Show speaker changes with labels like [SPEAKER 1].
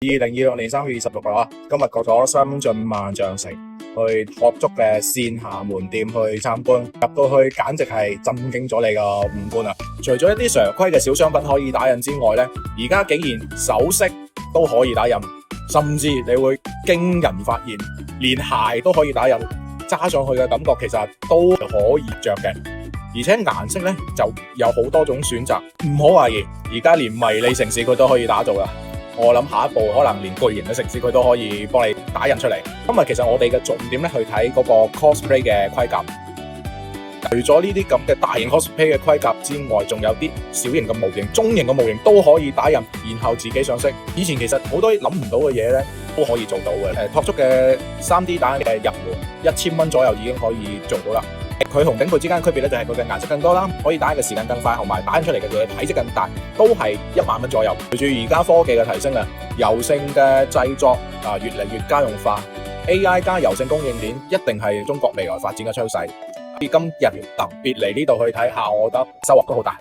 [SPEAKER 1] 2026年3月26日今日過咗深圳萬象城去學足嘅線下門店去參觀，入到去簡直係震驚咗你個五官啊！除咗一啲常規嘅小商品可以打印之外呢，而家竟然首飾都可以打印，甚至你會驚人發現連鞋都可以打印，揸上去嘅感覺其實都可以着嘅。而且顏色呢就有好多種選擇，唔好懷疑，而家連迷你城市佢都可以打造啦。我諗下一步可能連巨型嘅城市佢都可以幫你打印出嚟。今日其實我哋嘅重點咧去睇嗰個 cosplay 嘅盔甲。除咗呢啲咁嘅大型 cosplay 嘅盔甲之外，仲有啲小型嘅模型、中型嘅模型都可以打印，然後自己上色。以前其實好多諗唔到嘅嘢咧都可以做到嘅。拓足嘅 3D 打印嘅入門1000蚊左右已經可以做到啦。佢同頂配之間嘅區別咧就係佢嘅顏色更多啦，可以打印嘅時間更快，同埋打印出嚟嘅體積更大，都係1萬蚊左右。隨住而家科技嘅提升啊，柔性嘅製作越嚟越家用化 ，AI 加柔性供應鏈一定係中國未來發展嘅趨勢。今日特別嚟呢度去睇下，我覺得收穫都好大。